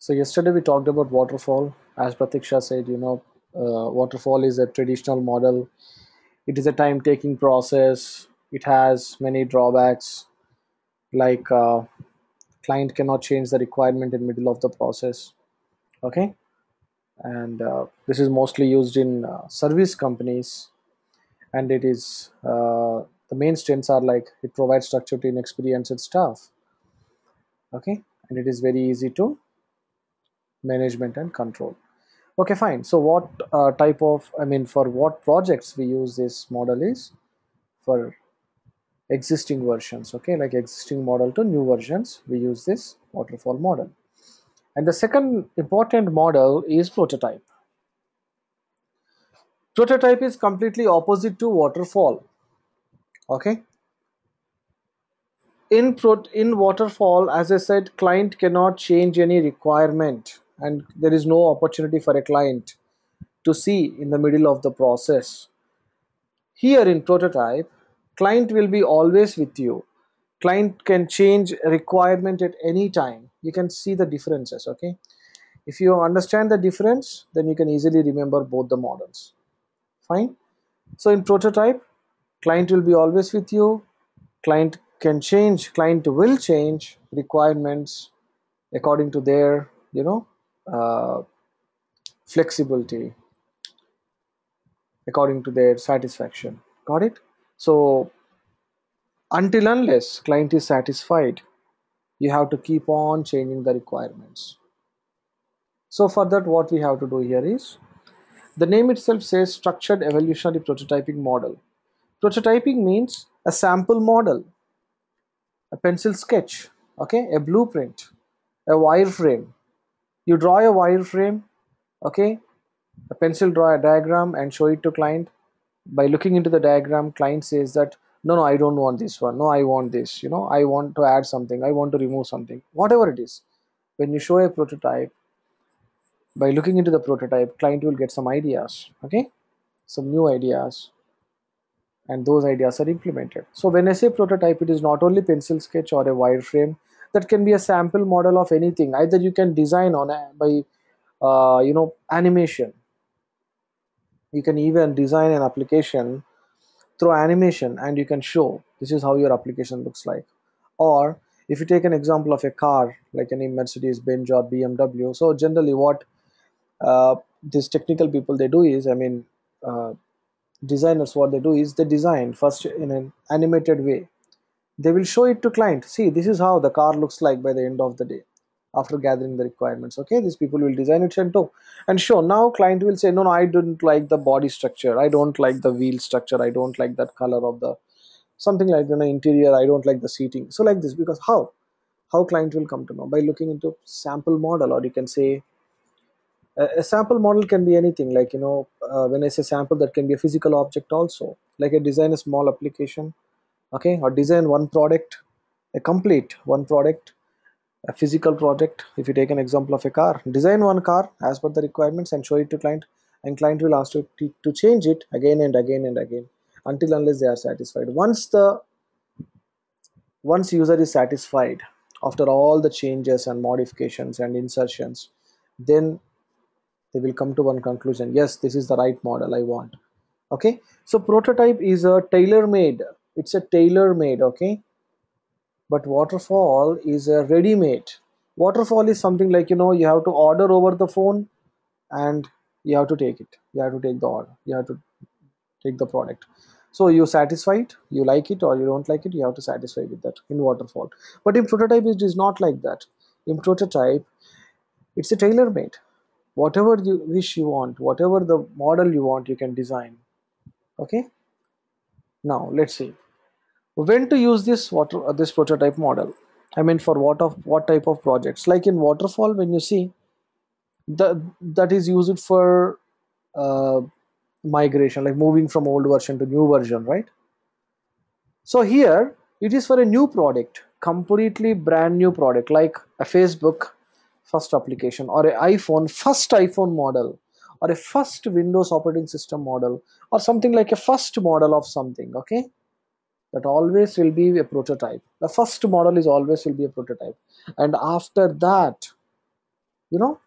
So yesterday we talked about waterfall. As Pratiksha said, waterfall is a traditional model. It is a time-taking process. It has many drawbacks, like client cannot change the requirement in middle of the process. Okay, and this is mostly used in service companies, and it is the main strengths are like it provides structure to inexperienced staff. Okay, and it is very easy to management and control. Okay, fine. So what type of, I mean, for what projects we use this model is for existing versions, okay, like existing model to new versions, we use this waterfall model. And the second important model is prototype. Prototype is completely opposite to waterfall, okay. In waterfall, as I said, client cannot change any requirement, and there is no opportunity for a client to see in the middle of the process. Here in prototype, client will be always with you. Client can change requirement at any time. You can see the differences, okay? If you understand the difference, then you can easily remember both the models. Fine. So in prototype, client will be always with you. Client will change requirements according to their, uh, flexibility, according to their satisfaction. Got it? So until unless client is satisfied, you have to keep on changing the requirements. So for that, what we have to do here is, the name itself says structured evolutionary prototyping model. Prototyping means a sample model, a pencil sketch, okay, a blueprint, a wireframe. You draw a wireframe, okay, a pencil draw a diagram and show it to client. By looking into the diagram, client says that no, I don't want this one, no, I want this, I want to add something, I want to remove something, whatever it is. When you show a prototype, by looking into the prototype, client will get some ideas, okay, some new ideas, and those ideas are implemented. So when I say prototype, it is not only pencil sketch or a wireframe. That can be a sample model of anything. Either you can design on by animation. You can even design an application through animation, and you can show this is how your application looks like. Or if you take an example of a car like any Mercedes Benz or BMW, so generally what these technical people they do is, uh, designers, what they do is they design first in an animated way. They will show it to client, see this is how the car looks like by the end of the day, after gathering the requirements. Okay, these people will design it and show. Now client will say, no, no, I don't like the body structure, I don't like the wheel structure, I don't like that color of the something like interior, I don't like the seating. So like this, because how client will come to know? By looking into sample model, or you can say a sample model can be anything, like when I say sample, that can be a physical object also, like a design a small application, okay, or design one product, a complete one product, a physical product. If you take an example of a car, design one car as per the requirements and show it to client, and client will ask you to change it again and again and again, until unless they are satisfied. Once user is satisfied after all the changes and modifications and insertions, then they will come to one conclusion, yes, this is the right model I want. Okay, so prototype is a tailor made, it's a tailor made, okay, but waterfall is a ready made. Waterfall is something like, you have to order over the phone, and you have to take it, you have to take the order, you have to take the product. So you satisfied, you like it or you don't like it, you have to satisfy with that in waterfall. But in prototype it is not like that. In prototype, it's a tailor made. Whatever you wish you want, whatever the model you want, you can design. Okay, now let's see when to use this prototype model. For what type of projects? Like in waterfall, when you see that is used for uh, migration, like moving from old version to new version, right? So here it is for a new product, completely brand new product, like a Facebook first application, or a iPhone first iPhone model, or a first Windows operating system model, or something like a first model of something. Okay, that always will be a prototype. The first model is always will be a prototype, and after that you know,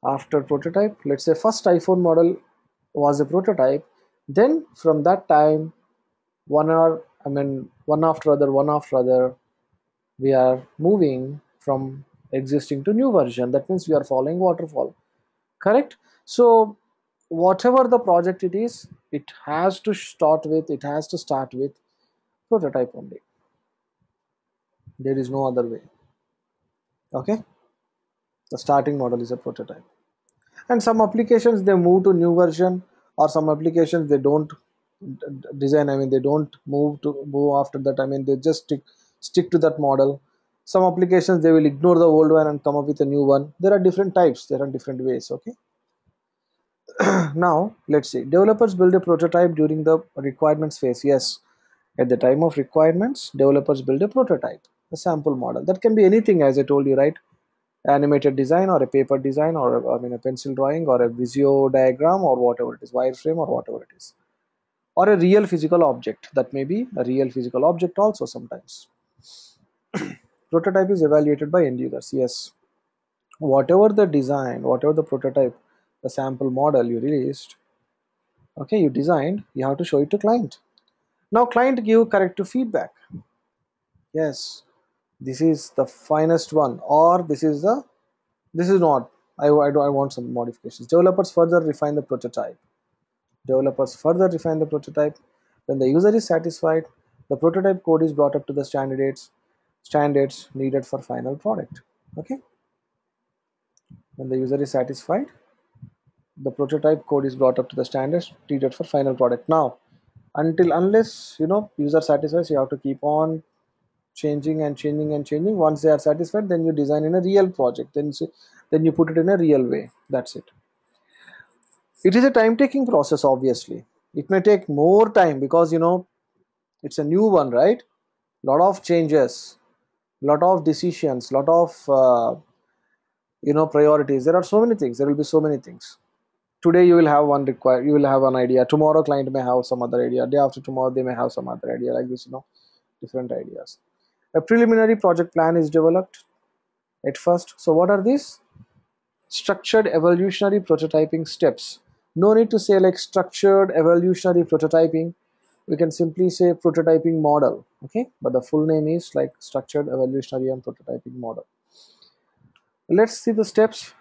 after prototype, let's say first iPhone model was a prototype, then from that time, one after other, one after other, we are moving from existing to new version. That means we are following waterfall, correct? So whatever the project it is, it has to start with prototype only. There is no other way. Okay, the starting model is a prototype. And some applications they move to new version, or some applications they don't design, they don't move after that. They just stick to that model. Some applications they will ignore the old one and come up with a new one. There are different types, there are different ways. Okay, now let's see, developers build a prototype during the requirements phase. Yes, at the time of requirements, developers build a prototype, a sample model. That can be anything, as I told you, right? Animated design, or a paper design, or a pencil drawing, or a visio diagram, or whatever it is, wireframe, or whatever it is, or a real physical object. That may be a real physical object also sometimes. Prototype is evaluated by end users. Yes, whatever the design, whatever the prototype, the sample model you released, okay, you designed, you have to show it to client. Now client give corrective feedback. Yes, this is the finest one, or this is not. I want some modifications. Developers further refine the prototype. Developers further refine the prototype. When the user is satisfied, the prototype code is brought up to the standards needed for final product. Okay. When the user is satisfied, the prototype code is brought up to the standards needed for final product. Now, unless user satisfies, you have to keep on changing and changing and changing. Once they are satisfied, then you design in a real project. Then you put it in a real way. That's it. It is a time taking process. Obviously, it may take more time because it's a new one, right? Lot of changes, lot of decisions, lot of priorities. There are so many things. There will be so many things. Today you will have you will have an idea. Tomorrow client may have some other idea. Day after tomorrow they may have some other idea, like this. Different ideas. A preliminary project plan is developed at first. So what are these? Structured evolutionary prototyping steps. No need to say like structured evolutionary prototyping. We can simply say prototyping model. Okay, but the full name is like structured evolutionary and prototyping model. Let's see the steps.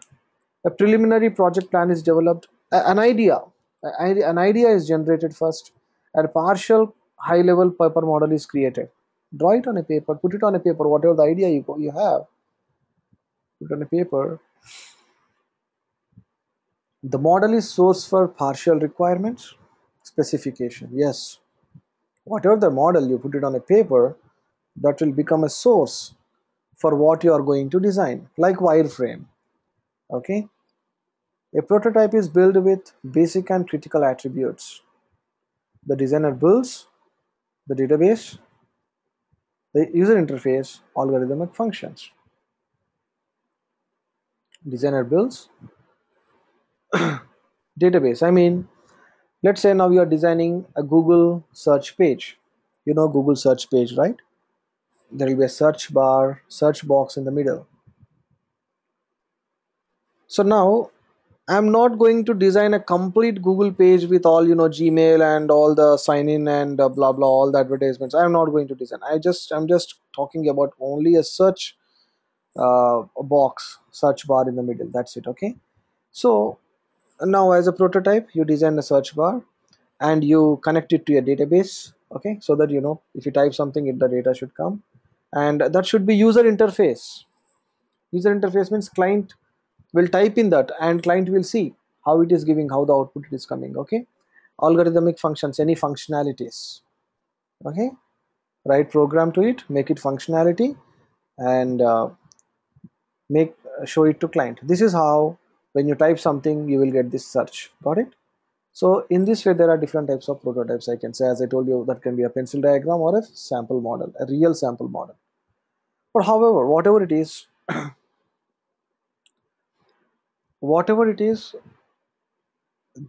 A preliminary project plan is developed. An idea is generated first. A partial high level paper model is created. Draw it on a paper, put it on a paper, whatever the idea you have, put it on a paper. The model is source for partial requirements, specification. Yes, whatever the model, you put it on a paper, that will become a source for what you are going to design, like wireframe. Okay, a prototype is built with basic and critical attributes. The designer builds the database, the user interface, algorithmic functions. Designer builds database. Let's say now you are designing a Google search page. Google search page, right? There will be a search bar, search box in the middle. So now I'm not going to design a complete Google page with all Gmail and all the sign in and blah blah, all the advertisements. I'm not going to design. I'm just talking about only a search box, search bar in the middle. That's it. Okay. So now as a prototype, you design a search bar and you connect it to a database. Okay, so that if you type something, the data should come, and that should be user interface. User interface means client will type in that and client will see how it is giving, how the output is coming. Okay, algorithmic functions, any functionalities. Okay, write program to it, make it functionality, and make show it to client. This is how when you type something you will get this search. Got it? So in this way there are different types of prototypes. I can say, as I told you, that can be a pencil diagram or a sample model, a real sample model. But however, whatever it is,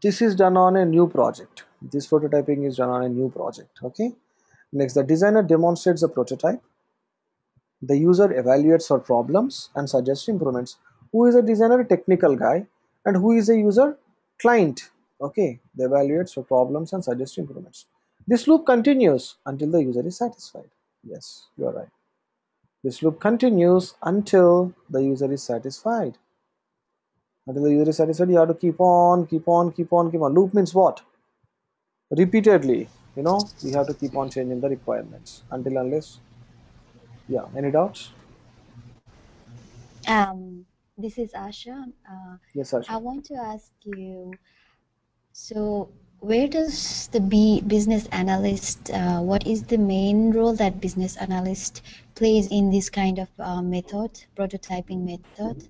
this is done on a new project. This prototyping is done on a new project. Okay, next, the designer demonstrates the prototype. The user evaluates for problems and suggests improvements. who is a designer, a technical guy, and who is a user, client. Okay, they evaluate for problems and suggest improvements. This loop continues until the user is satisfied. Yes, you are right. This loop continues until the user is satisfied. Until the user is satisfied, you have to keep on, keep on, keep on, keep on. Loop means what? Repeatedly, we have to keep on changing the requirements until unless, yeah. Any doubts? Um, this is Asha. Yes, I Asha. want to ask you, so where does the business analyst, what is the main role that business analyst plays in this kind of method, prototyping method?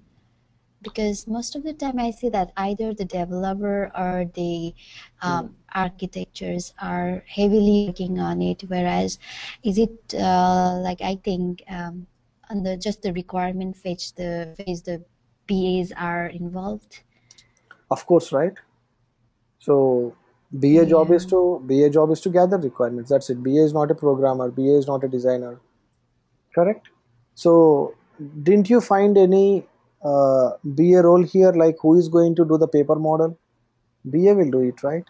Because most of the time I see that either the developer or the Hmm. architectures are heavily working on it, whereas is it like I think on the just the requirement phase the BAs are involved. Of course, right? So Yeah. BA job is to gather requirements. That's it. BA is not a programmer. BA is not a designer. Correct. So didn't you find any BA role here? Like who is going to do the paper model? BA will do it, right?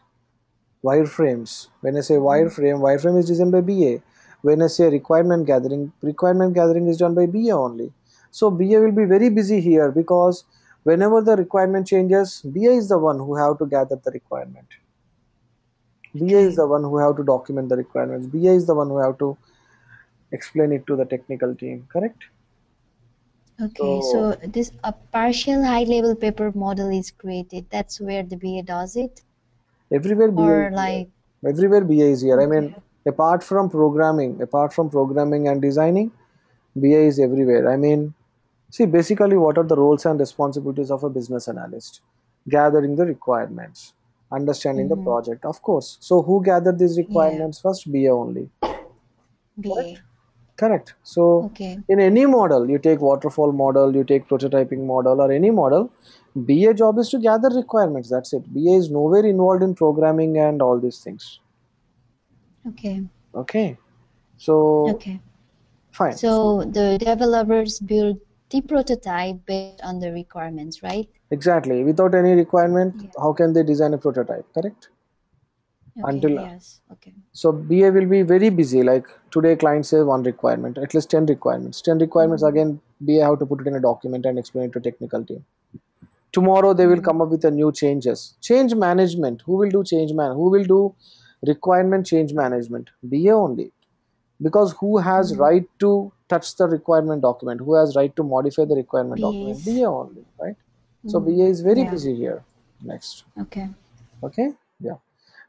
Wireframes. When I say Mhm. wireframe is designed by BA. When I say requirement gathering is done by BA only. So BA will be very busy here because whenever the requirement changes, BA is the one who have to gather the requirement. BA is Okay. the one who have to document the requirements. BA is the one who have to explain it to the technical team. Correct? Okay, So so this a partial high level paper model is created. That's where the BA does it, everywhere BA is or here. like Everywhere BA is here. I mean, okay. apart from programming and designing, BA is everywhere. I mean, see, basically, what are the roles and responsibilities of a business analyst? Gathering the requirements, understanding the Mm-hmm. project, of course. So, who gathered these Yeah, requirements first? BA only. Correct? BA. Correct. So, Okay. in any model, you take waterfall model, you take prototyping model, or any model, BA job is to gather requirements. That's it. BA is nowhere involved in programming and all these things. Okay. Okay. So, Okay. fine. So, So the developers build the prototype based on the requirements, right? exactly. Without any requirement, Yeah. how can they design a prototype? Correct? Okay. Until Yes. Okay. so BA will be very busy. Like today, client says one requirement, at least 10 requirements. 10 requirements Mm-hmm. again. BA have to put it in a document and explain it to technical team. Tomorrow they will Mm-hmm. come up with a new changes. Change management. Who will do change man? Who will do requirement change management? BA only. Because who has Mm-hmm. right to touch the requirement document? Who has right to modify the requirement document? BAs. BA only, right? So BA is Mm-hmm. very Yeah. busy here. Next. Okay. Okay. Yeah.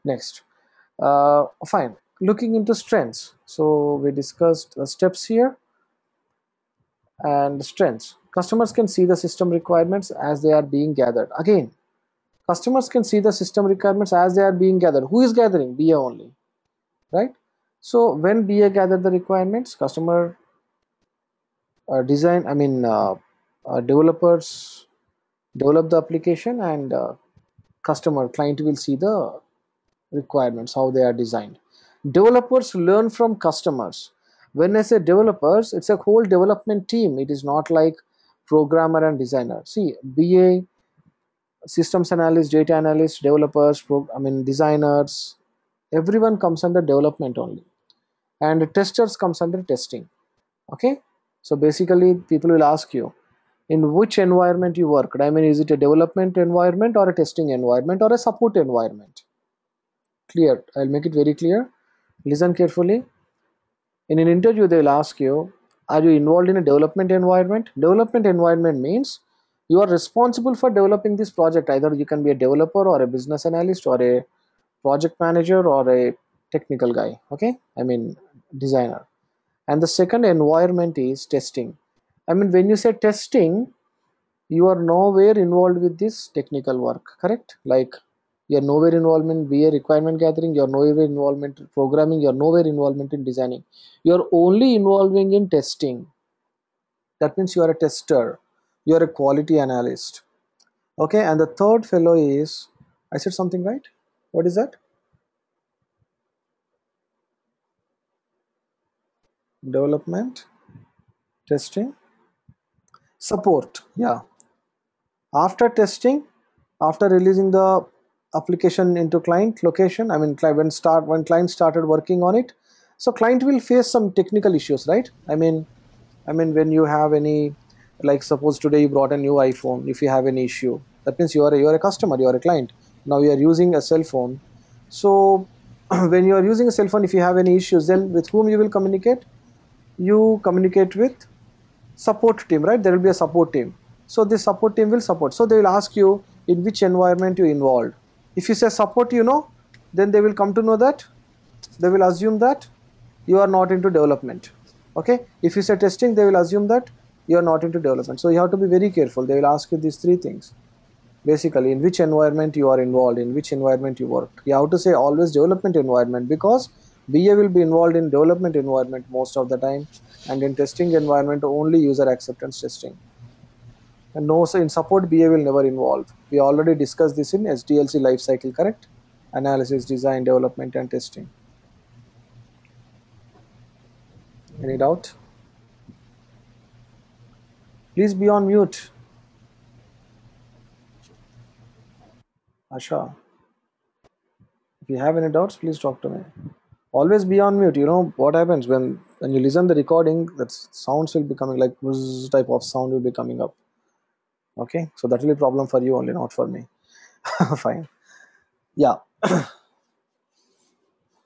Next. Fine. Looking into strengths. So we discussed steps here and strengths. Customers can see the system requirements as they are being gathered. Again, customers can see the system requirements as they are being gathered. Who is gathering? BA only, right? So when BA gather the requirements, customer design, developers develop the application, and customer client will see the requirements how they are designed. Developers learn from customers. When I say developers, it's a whole development team. It is not like programmer and designer. See, BA, systems analyst, data analyst, developers, designers, everyone comes under development only, and testers comes under testing. Okay, so basically people will ask you in which environment you worked. I mean, is it a development environment or a testing environment or a support environment? Clear. I'll make it very clear. Listen carefully. In an interview, they'll ask you, are you involved in a development environment? Development environment means you are responsible for developing this project. Either you can be a developer or a business analyst or a project manager or a technical guy. Okay, designer. And the second environment is testing. I mean, when you say testing, you are nowhere involved with this technical work, correct? Like you're nowhere involvement be a requirement gathering, you're nowhere involvement in programming, you're nowhere involvement in designing, you're only involving in testing. That means you are a tester, you're a quality analyst. Okay, and the third fellow is, I said something right? What is that? Development, testing, support. Yeah, After testing, after releasing the application into client location, I mean when client started working on it, so client will face some technical issues, right? I mean when you have any, like suppose today you brought a new iPhone, if you have any issue, that means you are a customer, you are a client. Now you are using a cell phone. So when you are using a cell phone, if you have any issues, then with whom you will communicate? You communicate with support team, right? There will be a support team. So this support team will support. So they will ask you in which environment you involved. If you say support, then they will come to know that, they will assume that you are not into development. Okay, if you say testing, they will assume that you are not into development. So you have to be very careful. They will ask you these three things basically: in which environment you are involved, in which environment you work. You have to say always development environment, because BA will be involved in development environment most of the time, and in testing environment only user acceptance testing. And no, so in support BA will never involve. We already discussed this in SDLC lifecycle, correct? Analysis, design, development and testing. Any doubt? Please be on mute, Asha. If you have any doubts, please talk to me. Always be on mute. You know what happens when you listen the recording, that sounds will be coming like buzz type of sound will be coming up. Okay, so that will be a problem for you only, not for me. Fine. Yeah.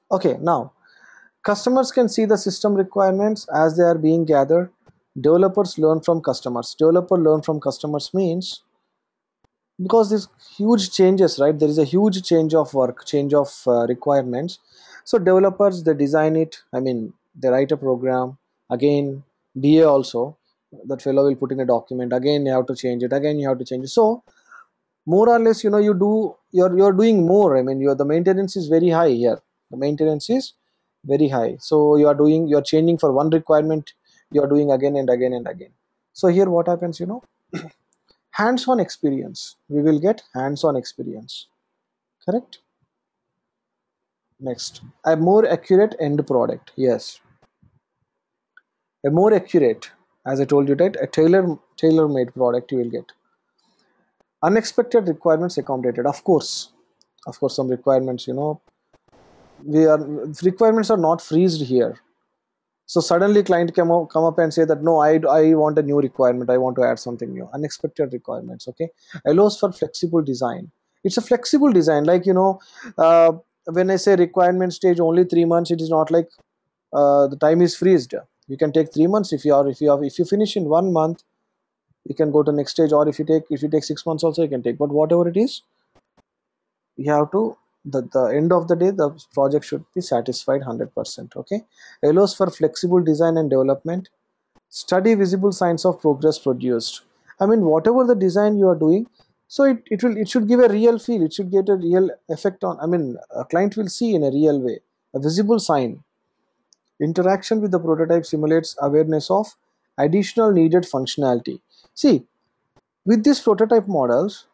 Okay, now customers can see the system requirements as they are being gathered. Developers learn from customers. Developer learn from customers means, because there's huge changes, right? There is a huge change of work, change of requirements. So developers, they design it, I mean they write a program. Again, BA also, that fellow will put in a document, again you have to change it, again you have to change it. So more or less, you're doing more. I mean, the maintenance is very high here. The maintenance is very high. So you're changing for one requirement, you're doing again and again and again. So here what happens, hands-on experience. We will get hands-on experience. Correct? Next, a more accurate end product. Yes, a more accurate, as I told you, that a tailor-made product you will get. Unexpected requirements accommodated. Of course, some requirements, we are requirements are not freezed here. So suddenly client come up and say that no, I want a new requirement, I want to add something new. Unexpected requirements. Okay, allows for flexible design. It's a flexible design, like uh, when I say requirement stage only 3 months, it is not like the time is freezed. You can take 3 months. If you finish in 1 month, you can go to next stage. Or if you take 6 months also, you can take. But whatever it is, you have to, the end of the day, the project should be satisfied 100%. Okay, allows for flexible design and development. Study visible signs of progress produced. I mean, whatever the design you are doing, so it should give a real feel, it should get a real effect on, I mean, a client will see in a real way, a visible sign. Interaction with the prototype simulates awareness of additional needed functionality. See, with these prototype models,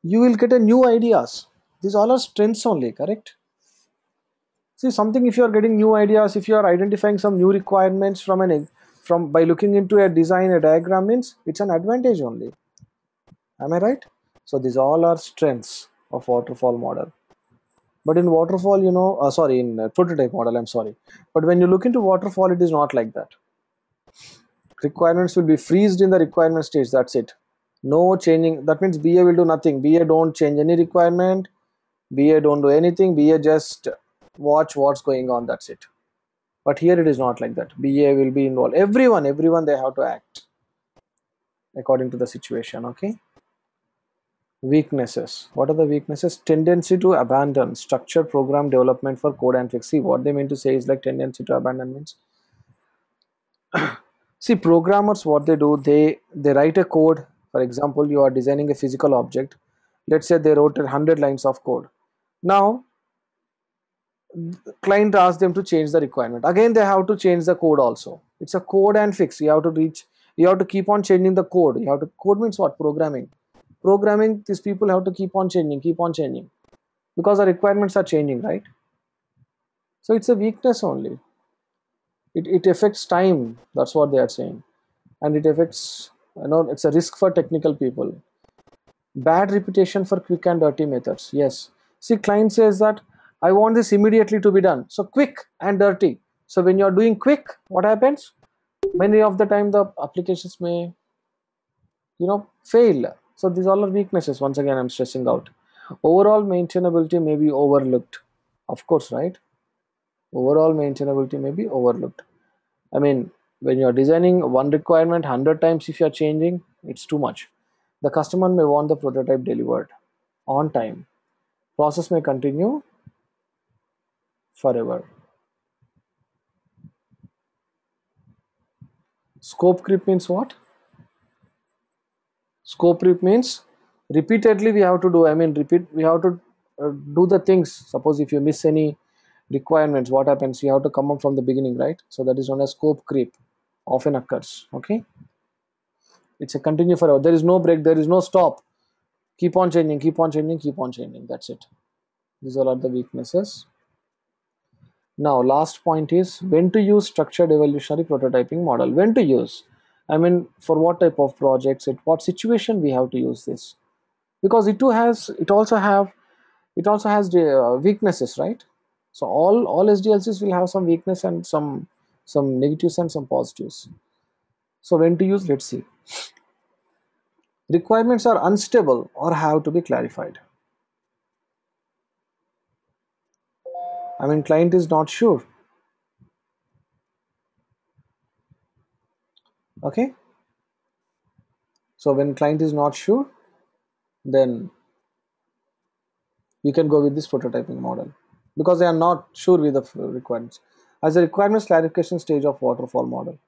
you will get a new ideas. These all are strengths only, correct? See, something, if you are getting new ideas, if you are identifying some new requirements from by looking into a design, a diagram, means it's an advantage only. Am I right? So these all are strengths of waterfall model. But in waterfall, sorry, in prototype model, I'm sorry. But when you look into waterfall, it is not like that. Requirements will be freezed in the requirement stage. That's it. No changing. That means BA will do nothing. BA don't change any requirement. BA don't do anything. BA just watch what's going on. That's it. But here it is not like that. BA will be involved. Everyone, they have to act according to the situation. Okay. Weaknesses. What are the weaknesses? Tendency to abandon structured program development for code and fix. See, what they mean to say is like tendency to abandon means, see, programmers, what they do, they write a code. For example, you are designing a physical object. Let's say they wrote 100 lines of code. Now client asks them to change the requirement. Again, they have to change the code also. It's a code and fix. You have to keep on changing the code. Code means what? Programming, these people have to keep on changing, because the requirements are changing, right? So it's a weakness only. It affects time. That's what they are saying. And it affects, it's a risk for technical people. Bad reputation for quick and dirty methods. Yes. See, client says that I want this immediately to be done. So quick and dirty. So when you're doing quick, what happens? Many of the time the applications may, fail. So these all are weaknesses. Once again, I'm stressing out. Overall maintainability may be overlooked. Of course, right? Overall maintainability may be overlooked. I mean, when you're designing one requirement 100 times, if you're changing, it's too much. The customer may want the prototype delivered on time. Process may continue forever. Scope creep means what? Scope creep means repeatedly we have to do. I mean, we have to do the things. Suppose if you miss any requirements, what happens? You have to come up from the beginning, right? So that is known as scope creep. Often occurs. Okay, it's a continue forever. There is no break. There is no stop. Keep on changing. Keep on changing. Keep on changing. That's it. These all are the weaknesses. Now, last point is when to use structured evolutionary prototyping model. When to use? I mean, for what type of projects? At what situation we have to use this? Because it also has the weaknesses, right? So all SDLCs will have some weakness and some negatives and some positives. So when to use? Let's see. Requirements are unstable or have to be clarified. I mean, client is not sure. Okay. So when client is not sure, then you can go with this prototyping model because they are not sure with the requirements. As a requirements clarification stage of waterfall model,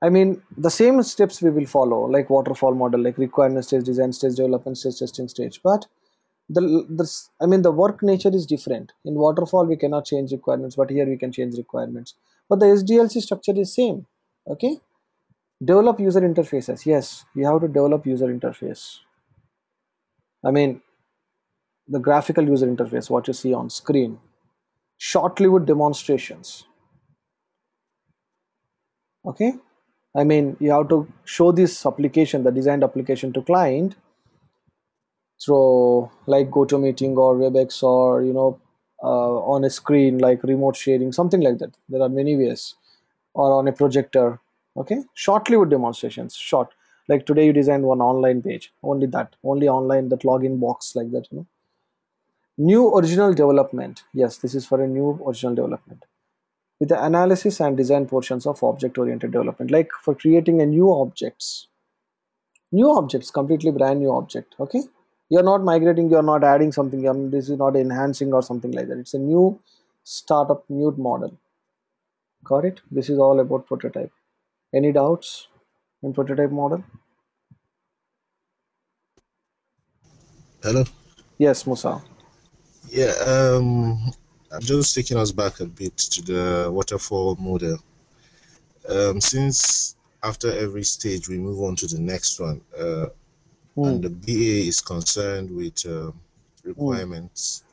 I mean the same steps we will follow like waterfall model, like requirement stage, design stage, development stage, testing stage. But the I mean the work nature is different. In waterfall we cannot change requirements, but here we can change requirements. But the SDLC structure is same. Okay, develop user interfaces. Yes, we have to develop user interface. I mean the graphical user interface, what you see on screen. Short-lived demonstrations. Okay, I mean you have to show this application, the designed application, to client through like GoToMeeting or WebEx, or on a screen like remote sharing, something like that. There are many ways, or on a projector. Okay, short-lived demonstrations. Short, like today you designed one online page, only that, only online, that login box, like that. New original development. Yes, this is for a new original development with the analysis and design portions of object oriented development, like for creating a new objects, completely brand new object. Okay, you're not migrating, you're not adding something, this is not enhancing or something like that. It's a new startup, new model. Got it? This is all about prototype. Any doubts in prototype model? Hello. Yes, Musa. Yeah. I'm just taking us back a bit to the waterfall model. Since after every stage we move on to the next one, and Hmm. the BA is concerned with Hmm. requirements.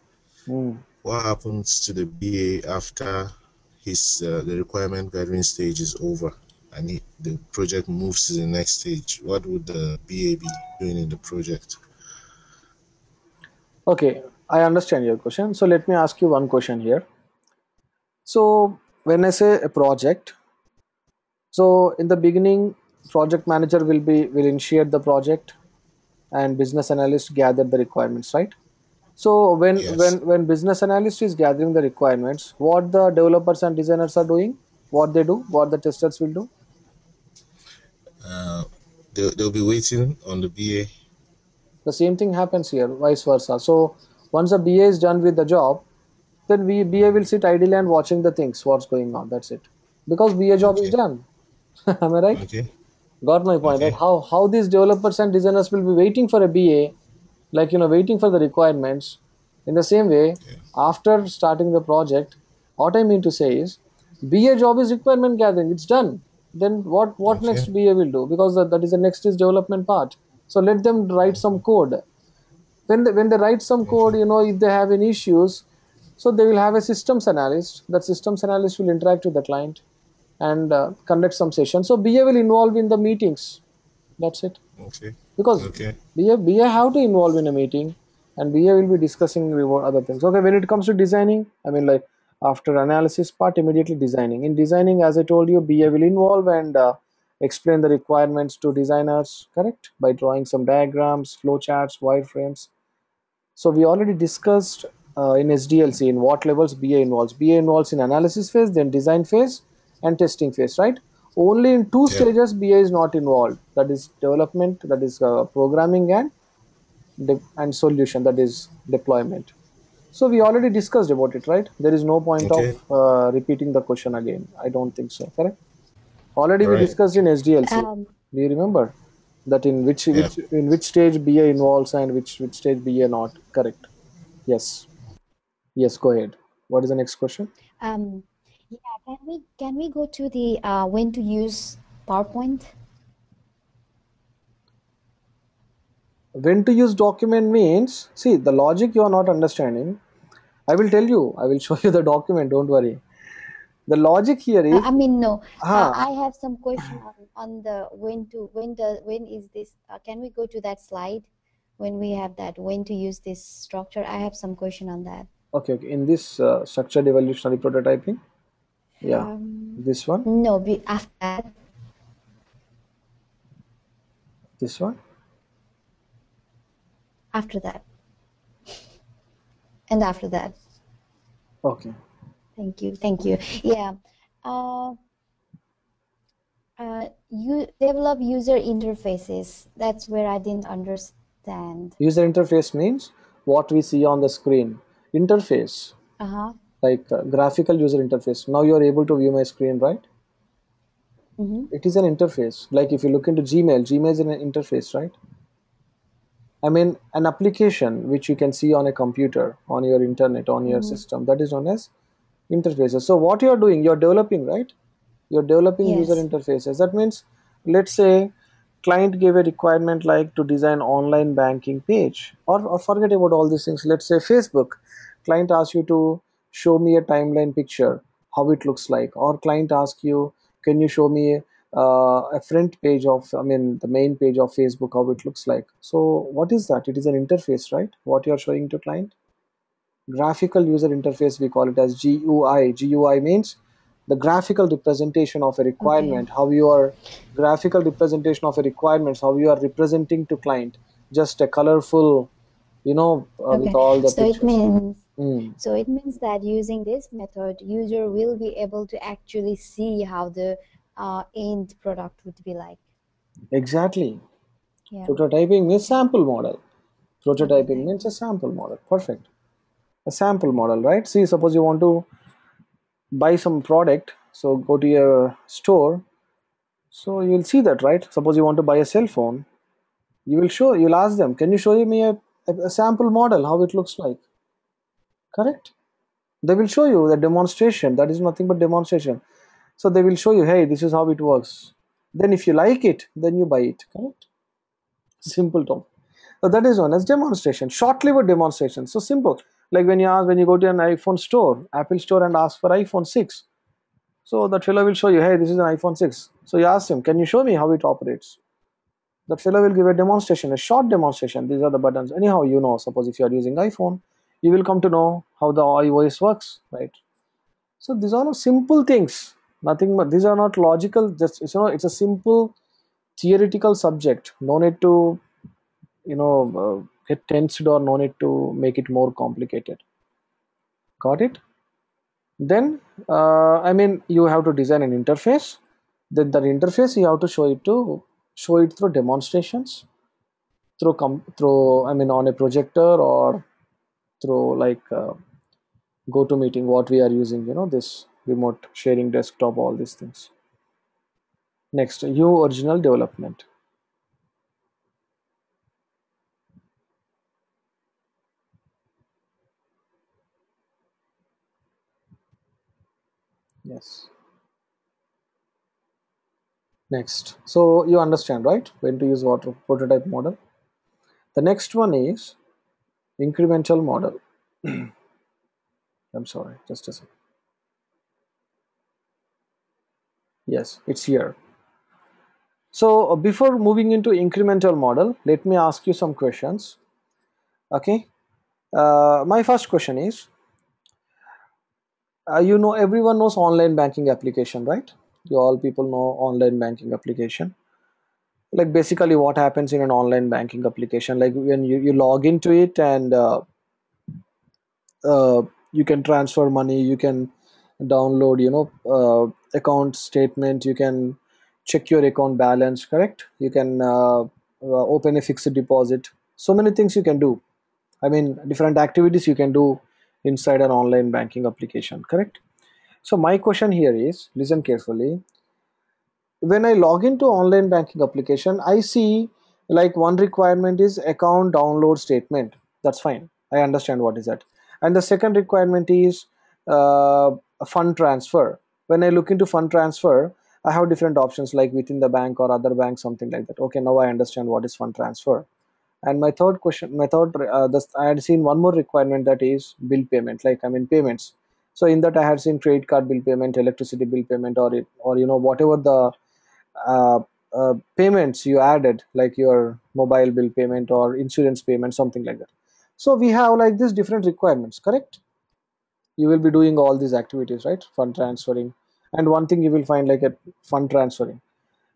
Hmm. What happens to the BA after his the requirement gathering stage is over and the project moves to the next stage? What would the BA be doing in the project? Okay, I understand your question. So let me ask you one question here. So when I say a project, so in the beginning, project manager will initiate the project, and business analyst gather the requirements, right? So Yes. when business analyst is gathering the requirements, what the developers and designers are doing, what they do, what the testers will do, Uh, they'll be waiting on the BA. the same thing happens here, vice versa. So once the BA is done with the job, then BA will sit idly and watching the things, what's going on. That's it, because BA job is Okay. done. Am I right? Okay. Got my point, right? Okay. How these developers and designers will be waiting for a BA, like waiting for the requirements. In the same way, Yeah. after starting the project, what I mean to say is, BA job is requirement gathering. It's done. Then what Okay. next BA will do? Because that is the next is development part. So let them write some Okay. code. When they write some code, Okay. if they have any issues, so they will have a systems analyst. That systems analyst will interact with the client and conduct some sessions. So BA will involve in the meetings. That's it. Okay. Because Okay. BA have to involve in a meeting, and BA will be discussing reward other things. Okay, when it comes to designing, I mean, like after analysis part, immediately designing. In designing, as I told you, BA will involve and explain the requirements to designers, correct? By drawing some diagrams, flowcharts, wireframes. So we already discussed in SDLC in what levels BA involves. BA involves in analysis phase, then design phase, and testing phase, right? Only in two Yeah. stages BA is not involved. That is development, that is programming, and solution, that is deployment. So we already discussed about it, right? There is no point of Okay. repeating the question again. I don't think so. Correct? Already All we right. discussed in SDLC. Um, Do you remember that in Yeah. which stage BA involves and which stage BA not? Correct. Yes. Yes, go ahead. What is the next question? um, yeah, can we go to the when to use PowerPoint? When to use document means, see, the logic you are not understanding. I will tell you, I will show you the document, don't worry. The logic here is, I mean, no. ah, I have some question on the when is this? Can we go to that slide when we have that when to use this structure? I have some question on that. okay, okay, in this structured evolutionary prototyping, yeah, Um, this one, no, after that, this one, after that, and after that. okay. Thank you, thank you. Yeah. Uh, you develop user interfaces. That's where I didn't understand. User interface means what we see on the screen. Interface, Uh-huh. like graphical user interface. Now you are able to view my screen, right? Mm-hmm. It is an interface. Like if you look into Gmail, Gmail is an interface, right? I mean, an application which you can see on a computer, on your internet, on your Mm-hmm. system, that is known as interfaces. So what you are doing, you're developing, right? You're developing user Yes. interfaces. That means, let's say, client gave a requirement like to design online banking page, or forget about all these things. Let's say Facebook, client asks you to show me a timeline picture, how it looks like, or client asks you, can you show me a front page of, I mean, the main page of Facebook, how it looks like. So what is that? It is an interface, right? What you are showing to client. Graphical user interface, we call it as GUI. GUI means the graphical representation of a Okay. requirement, how you are graphical representation of a requirements, how you are representing to client, just a colorful, with Okay. all the So it pictures. means Mm, so it means that using this method, user will be able to actually see how the end product would be like. exactly. Yeah. Prototyping means Okay. sample model. Okay. Prototyping Thank means a you. sample model. Perfect. A sample model, right? See, suppose you want to buy some product, so go to your store, so you'll see that, right? Suppose you want to buy a cell phone, you'll ask them, can you show me a sample model, how it looks like, correct? They will show you the demonstration, that is nothing but demonstration. So they will show you, hey, this is how it works. Then if you like it, then you buy it, correct? Simple term. So that is known as demonstration, short-lived demonstration. So simple. Like when you go to an iPhone store, Apple store, and ask for iPhone 6. So that fellow will show you, hey, this is an iPhone 6. So you ask him, can you show me how it operates? That fellow will give a demonstration, a short demonstration. These are the buttons. Anyhow, suppose if you are using iPhone, you will come to know how the iOS works, right? So these are all simple things. Nothing but these are not logical. Just it's a simple theoretical subject. No need to get tensed, or no need to make it more complicated. Got it? Then I mean, you have to design an interface. Then that interface you have to show it through demonstrations, through I mean on a projector, or through like go to meeting, what we are using, this remote sharing desktop, all these things. Next, new original development. Yes. Next, so you understand, right, when to use what prototype model. The next one is incremental model. I'm sorry, just a second. Yes, it's here. So before moving into incremental model, let me ask you some questions. Okay. My first question is, everyone knows online banking application, right? You all people know online banking application. Like basically what happens in an online banking application, like when you log into it, and you can transfer money, you can download account statement, you can check your account balance, correct? You can open a fixed deposit, so many things you can do. I mean, different activities you can do inside an online banking application, correct? So my question here is, listen carefully. When I log into online banking application, I see like one requirement is account download statement. That's fine. I understand what is that. And the second requirement is a fund transfer. When I look into fund transfer, I have different options like within the bank or other bank, something like that. Okay, now I understand what is fund transfer. And I had seen one more requirement, that is bill payment. Like I mean payments. So in that I had seen credit card bill payment, electricity bill payment, or whatever the uh, payments you added, like your mobile bill payment or insurance payment, something like that. So we have like these different requirements, correct? You will be doing all these activities, right? Fund transferring, and one thing you will find like a fund transferring.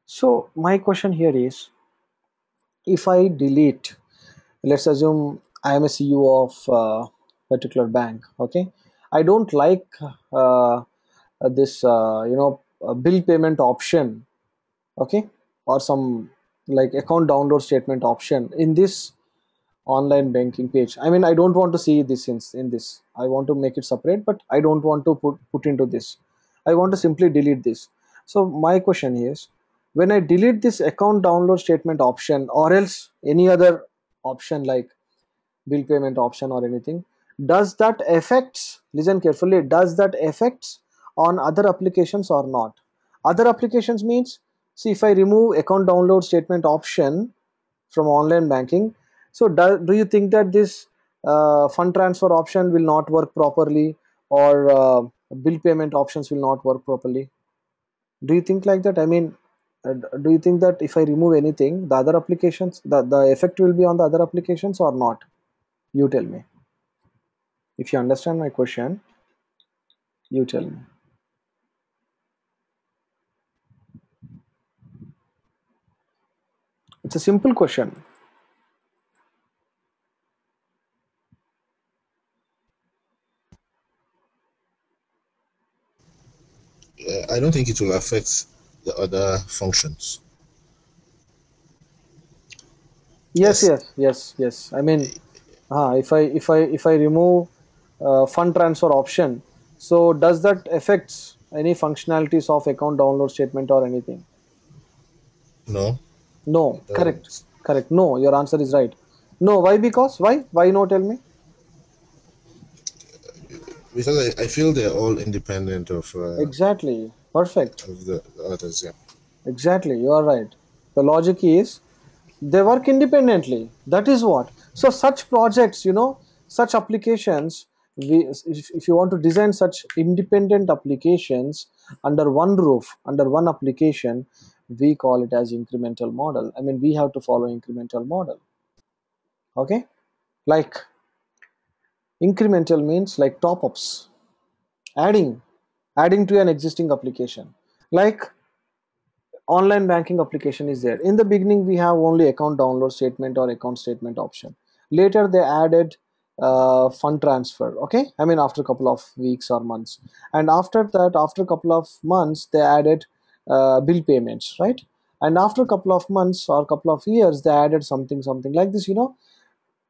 So my question here is, if I delete, let's assume I am a CEO of particular bank, okay? I don't like this bill payment option, okay, or some like account download statement option in this online banking page. I mean, I don't want to see this in this. I want to make it separate, but I don't want to put into this. I want to simply delete this. So my question is, when I delete this account download statement option, or else any other option like bill payment option or anything, does that affects, listen carefully, does that affects on other applications or not? Other applications means, see, if I remove account download statement option from online banking, so do you think that this fund transfer option will not work properly, or bill payment options will not work properly? Do you think like that? I mean, do you think that if I remove anything, the other applications, the effect will be on the other applications or not? You tell me. If you understand my question, you tell me. It's a simple question. I don't think it will affect the other functions. Yes, Yes. yes, yes, yes. I mean, if I remove fund transfer option, so does that affects any functionalities of account download statement or anything? No, No, it correct, doesn't. correct. No, your answer is right. No, why? Because why? Why no? Tell me. Because I feel they're all independent Exactly. Perfect. of the others. Yeah. Exactly. You are right. The logic is they work independently. That is what. So such projects, such applications, if you want to design such independent applications under one roof, under one application, we call it as incremental model. I mean, we have to follow incremental model. Okay, like incremental means like top ups, adding adding to an existing application. Like online banking application is there. In the beginning we have only account download statement or account statement option. Later they added fund transfer, okay? I mean, after a couple of weeks or months. And after that, after a couple of months, they added bill payments, right? And after a couple of months or a couple of years, they added something like this.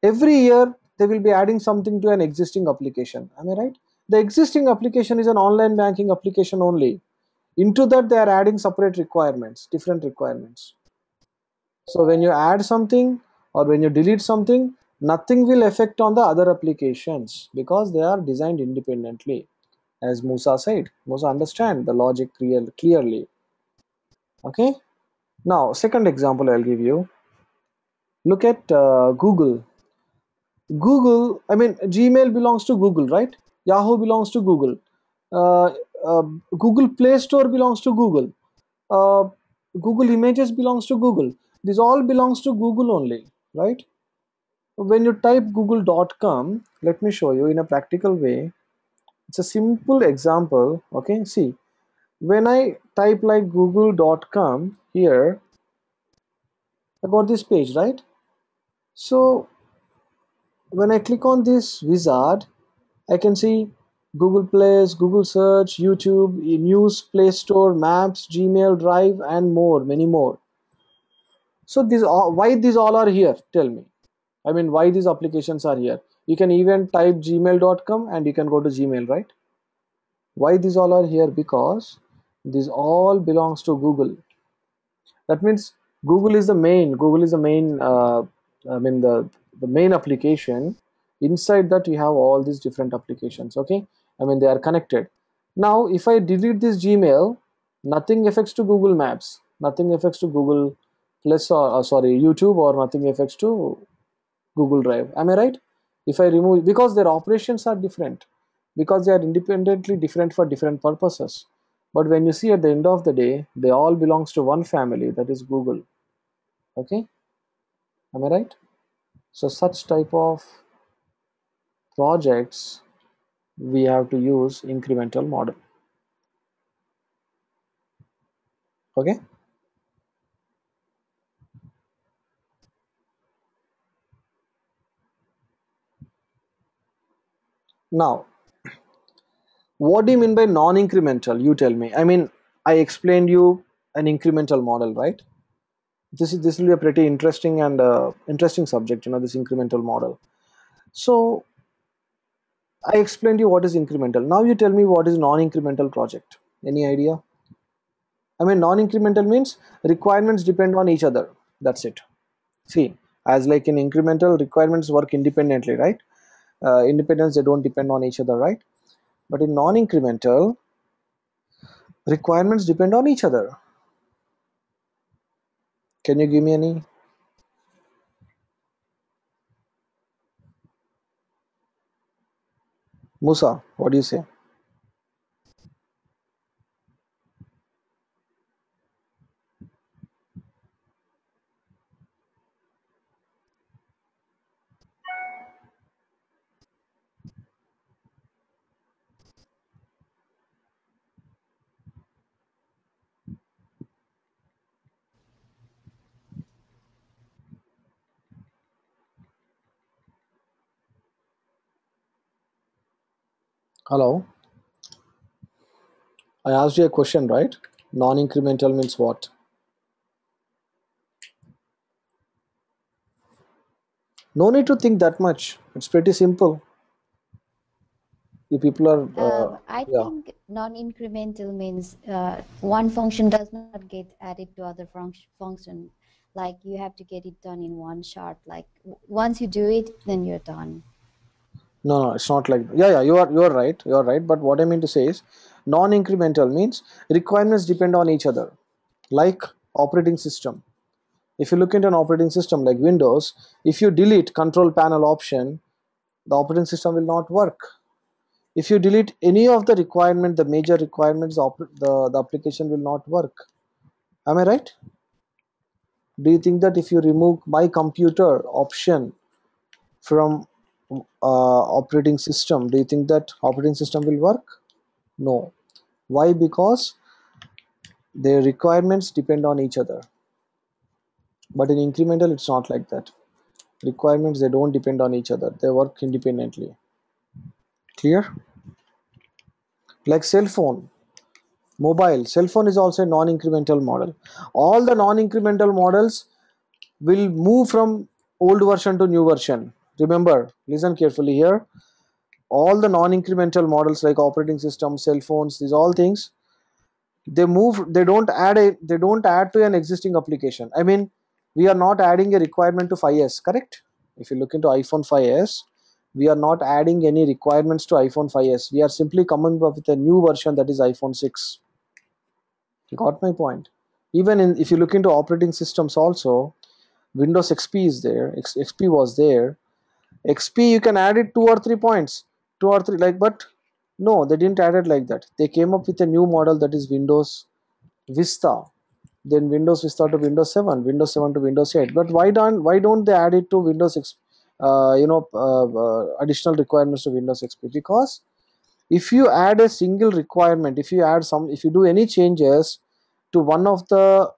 Every year they will be adding something to an existing application. Am I right? The existing application is an online banking application only. Into that they are adding separate requirements, different requirements. So when you add something or when you delete something, nothing will affect on the other applications because they are designed independently. As Musa said, Musa understand the logic clearly. Okay. Now second example I'll give you. Look at Google. I mean, Gmail belongs to Google, right? Yahoo belongs to Google. uh, uh, Google Play Store belongs to Google. uh, Google Images belongs to Google. This all belongs to Google only, right? When you type google.com, let me show you in a practical way. It's a simple example. Okay, see, when I type like google.com here, I got this page, right? So when I click on this wizard, I can see Google Plays, Google Search, YouTube, News, Play Store, Maps, Gmail, Drive, and more, many more. So these all, why these all are here? Tell me. I mean, why these applications are here? You can even type gmail.com and you can go to Gmail, right? Why these all are here? Because this all belongs to Google. That means Google is the main, I mean the main application. Inside that you have all these different applications. Okay, I mean they are connected. Now if I delete this Gmail, nothing affects to Google Maps, nothing affects to Google Plus, or sorry, YouTube, or nothing affects to Google Drive. Am I right? If I remove, because their operations are different, because they are independently different for different purposes. But when you see at the end of the day, they all belongs to one family, that is Google. Okay, am I right? So such type of projects we have to use incremental model. Okay. Now, what do you mean by non-incremental? You tell me. I mean, I explained you an incremental model, right? This will be a pretty interesting and interesting subject. You know, this incremental model. So I explained you what is incremental. Now you tell me what is non-incremental project. Any idea? I mean, non-incremental means requirements depend on each other. That's it. See, as like in incremental, requirements work independently, right? Independence, they don't depend on each other, right? But in non-incremental, requirements depend on each other. Can you give me any? Musa, what do you say? Hello, I asked you a question, right? Non-incremental means what? No need to think that much. It's pretty simple. You people are, I yeah. think non-incremental means one function does not get added to other function. Like you have to get it done in one shot. Like once you do it, then you're done. No, no, it's not like, yeah, yeah, you are right, you are right. But what I mean to say is, non-incremental means requirements depend on each other. Like operating system. If you look into an operating system like Windows, if you delete control panel option, the operating system will not work. If you delete any of the requirement, the major requirements, the application will not work. Am I right? Do you think that if you remove my computer option from operating system, do you think that operating system will work? No. Why? Because their requirements depend on each other. But in incremental, it's not like that. Requirements, they don't depend on each other, they work independently. Clear? Like cell phone, mobile cell phone is also a non-incremental model. All the non-incremental models will move from old version to new version. Remember, listen carefully here. All the non-incremental models like operating system, cell phones, these all things, they move, they don't add to an existing application. I mean, we are not adding a requirement to 5s, correct? If you look into iPhone 5s, we are not adding any requirements to iPhone 5s. We are simply coming up with a new version, that is iPhone 6. You got my point? Even in, if you look into operating systems also, Windows XP is there, XP was there. XP, you can add it 2 or 3 points, 2 or 3, like, but no, they didn't add it like that. They came up with a new model, that is Windows Vista. then Windows Vista to Windows 7, Windows 7 to Windows 8. But why don't they add it to Windows additional requirements to Windows XP? Because if you add a single requirement, if you do any changes to one of the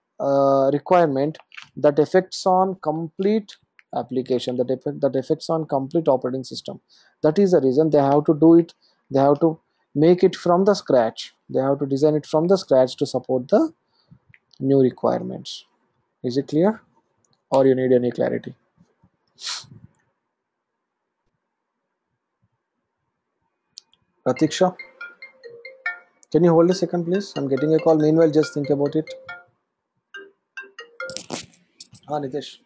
requirement, that affects on complete application, that affects on complete operating system. That is the reason they have to do it. They have to make it from the scratch. They have to design it from the scratch to support the new requirements. Is it clear, or you need any clarity? Ratiksha, can you hold a second, please? I'm getting a call. Meanwhile, just think about it. Nitesh.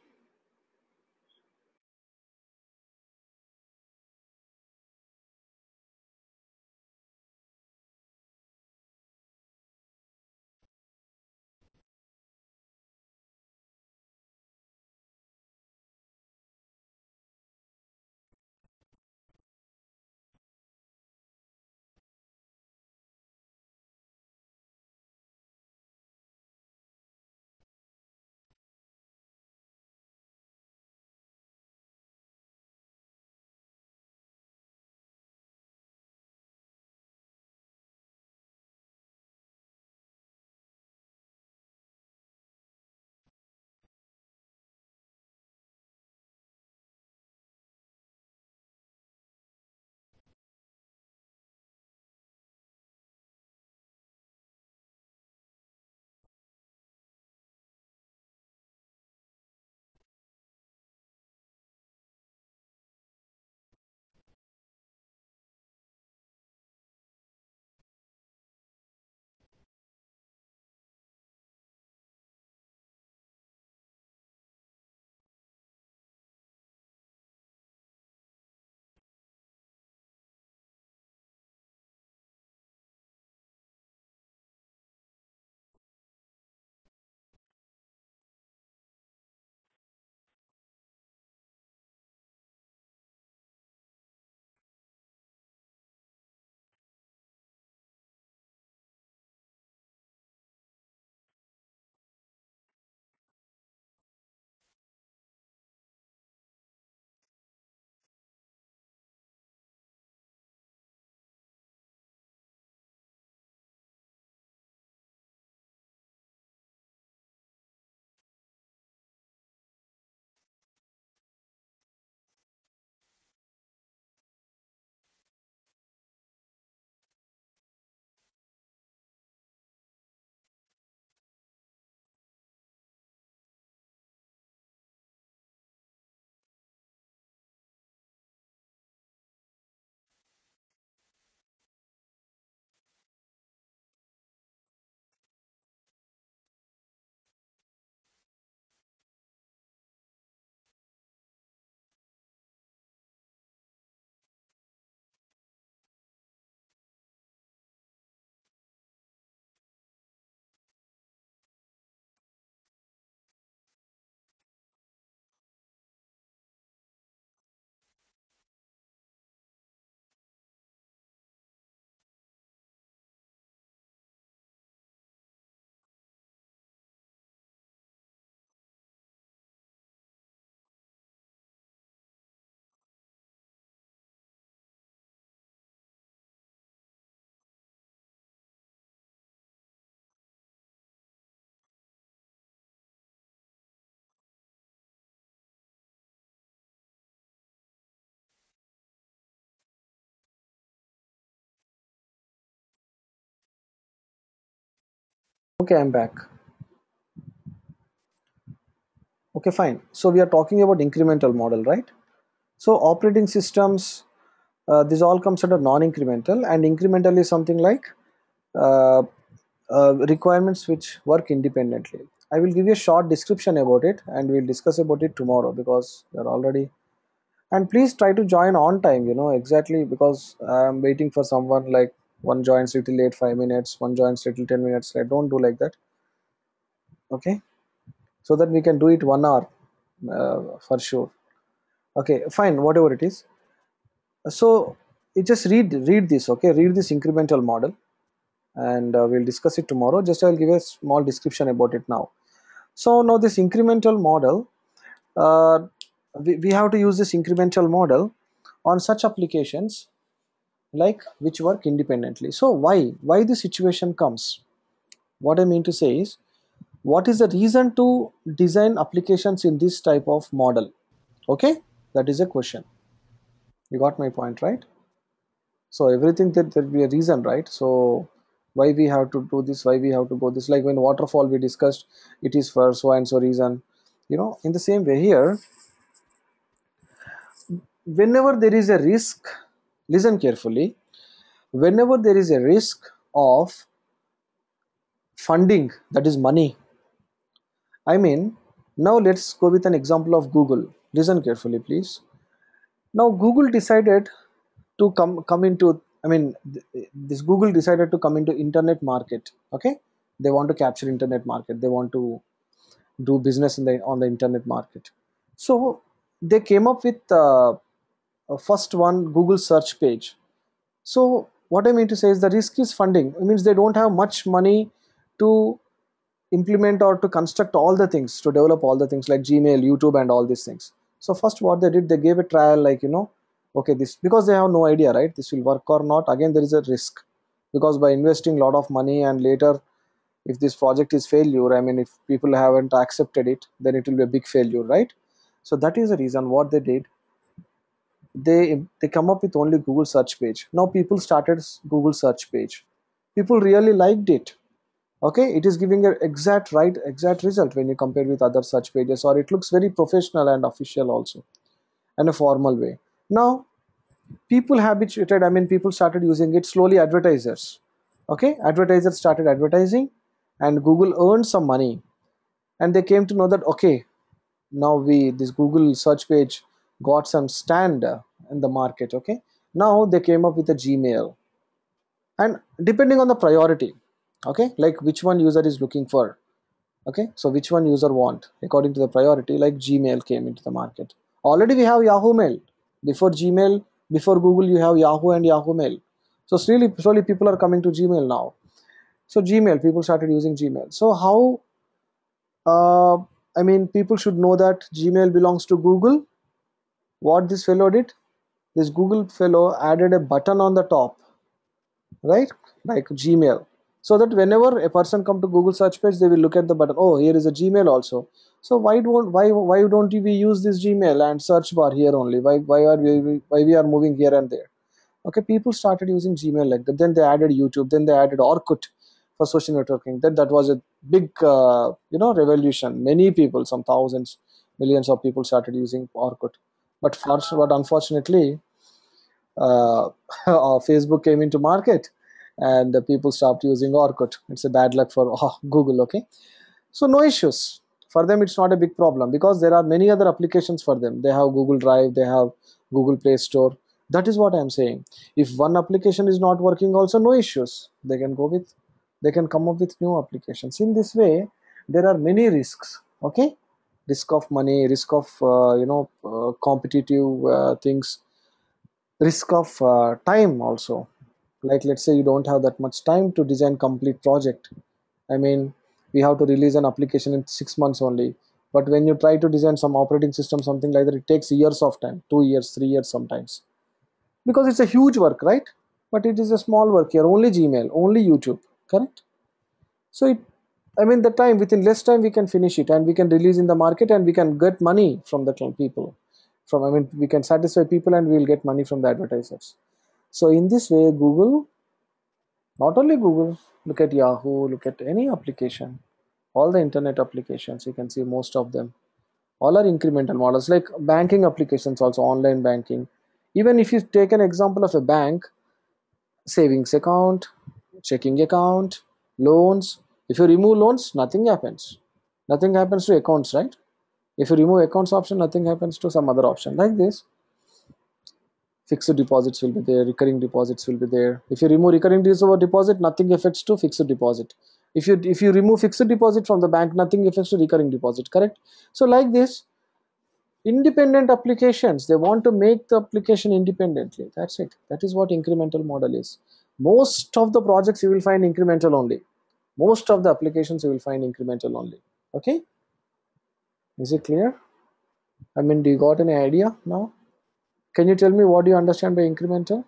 Okay, I'm back. Okay, fine. So we are talking about incremental model, right? So operating systems, this all comes under non-incremental, and incremental is something like uh, requirements which work independently. I will give you a short description about it, and we'll discuss about it tomorrow because we are already. And please try to join on time. Exactly, because I'm waiting for someone, like one joins little late 5 minutes, one joins little 10 minutes late. Don't do like that. Okay, so that we can do it 1 hour for sure. Okay, fine, whatever it is. So you just read this. Okay, read this incremental model. and we'll discuss it tomorrow. Just I'll give a small description about it now. So now this incremental model, uh, we have to use this incremental model on such applications like which work independently. So why the situation comes? What I mean to say is, what is the reason to design applications in this type of model? Okay, that is a question. You got my point, right? So everything that there be a reason, right? So why we have to do this, why we have to go this, like when waterfall we discussed, it is for so and so reason. In the same way here, whenever there is a risk, listen carefully, whenever there is a risk of funding, that is money. I mean, now let's go with an example of Google. Listen carefully, please. Now Google decided to come into, I mean, this Google decided to come into internet market. Okay, they want to capture internet market, they want to do business in the on the internet market. So they came up with first one, Google search page. So what I mean to say is, the risk is funding. It means they don't have much money to implement or to construct all the things, to develop all the things like Gmail, YouTube, and all these things. So first what they did, they gave a trial, like, okay, this, because they have no idea, right, this will work or not. Again, there is a risk, because by investing a lot of money and later if this project is failure, I mean, if people haven't accepted it, then it will be a big failure, right? So that is the reason what they did, they come up with only Google search page. Now people started Google search page, people really liked it. Okay, it is giving an exact result when you compare with other search pages, or it looks very professional and official also, and a formal way. Now people habituated, I mean, people started using it slowly. Advertisers, okay, advertisers started advertising, and Google earned some money, and they came to know that, okay, now we this Google search page got some stand in the market. Okay, now they came up with a Gmail, and depending on the priority, okay, like which one user is looking for. Okay, so which one user want, according to the priority, like Gmail came into the market. Already we have Yahoo Mail. Before Gmail, before Google, you have Yahoo and Yahoo Mail. So slowly people are coming to Gmail now. So Gmail, people started using Gmail. So how, I mean, people should know that Gmail belongs to Google. What this fellow did, this Google fellow added a button on the top, right, like Gmail, so that whenever a person come to Google search page, they will look at the button, oh, here is a Gmail also. So why don't we use this Gmail and search bar here only? Why we are moving here and there? Okay, people started using Gmail like that. Then they added YouTube, then they added Orkut for social networking. That was a big revolution. Many people, some thousands, millions of people started using Orkut. But unfortunately, uh, Facebook came into market, and people stopped using Orkut. It's a bad luck for Google. Okay, so no issues for them. It's not a big problem, because there are many other applications for them. They have Google Drive, they have Google Play Store. That is what I'm saying. If one application is not working, also no issues. They can come up with new applications. In this way, there are many risks. Okay, risk of money, risk of competitive things, risk of time also. Like, let's say you don't have that much time to design complete project. I mean, we have to release an application in 6 months only, but when you try to design some operating system, something like that, it takes years of time, 2 years, 3 years sometimes, because it's a huge work, right? But it is a small work here, only Gmail, only YouTube, correct? So I mean, the time, within less time we can finish it, and we can release in the market, and we can get money from the people. From, I mean, we can satisfy people, and we will get money from the advertisers. So in this way, Google, not only Google, look at Yahoo, look at any application, all the internet applications, you can see most of them, all are incremental models. Like banking applications also, online banking. Even if you take an example of a bank, savings account, checking account, loans. If you remove loans, nothing happens. Nothing happens to accounts, right? If you remove accounts option, nothing happens to some other option. Like this, fixed deposits will be there, recurring deposits will be there. If you remove recurring deposit, nothing affects to fixed deposit. If you remove fixed deposit from the bank, nothing affects to recurring deposit, correct? So like this, independent applications, they want to make the application independently. That's it. That is what incremental model is. Most of the projects you will find incremental only. Most of the applications you will find incremental only. Okay, is it clear? I mean, do you got any idea now? Can you tell me what do you understand by incremental?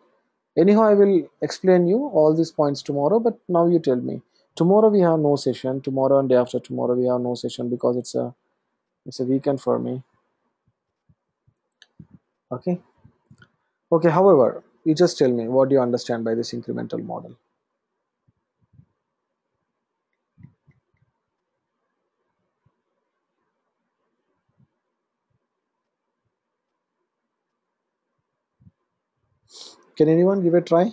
Anyhow, I will explain you all these points tomorrow, but now you tell me. Tomorrow we have no session. Tomorrow and day after tomorrow we have no session because it's a weekend for me. Okay. Okay, however, you just tell me what do you understand by this incremental model? Can anyone give a try?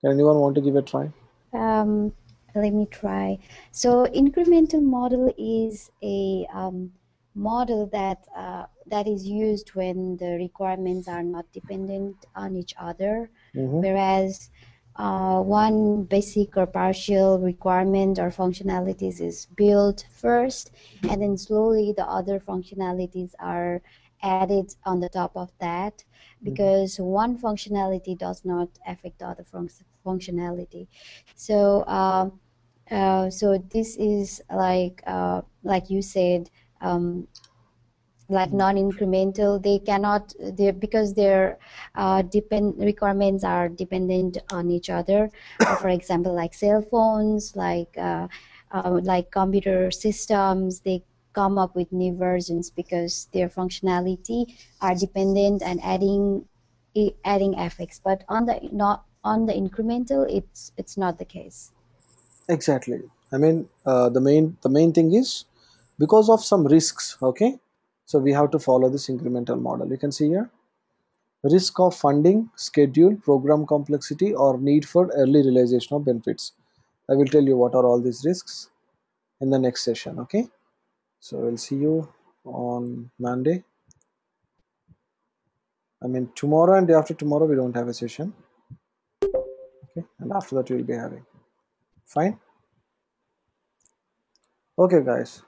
Can anyone want to give a try? Um, Let me try. So incremental model is a model that is used when the requirements are not dependent on each other, Mm-hmm. whereas one basic or partial requirement or functionalities is built first, and then slowly the other functionalities are added on the top of that, because one functionality does not affect the other functionality. So so this is like you said, like non-incremental. They cannot, they, because their depend requirements are dependent on each other. For example, like cell phones, like computer systems, they come up with new versions because their functionality are dependent and adding effects. But on the not on the incremental, it's not the case. Exactly. I mean, the main thing is because of some risks. Okay, so we have to follow this incremental model. You can see here risk of funding, schedule, program complexity, or need for early realization of benefits. I will tell you what are all these risks in the next session. Okay, so we'll see you on Monday. I mean, tomorrow and day after tomorrow we don't have a session. Okay, and after that we'll be having. Fine. Okay, guys.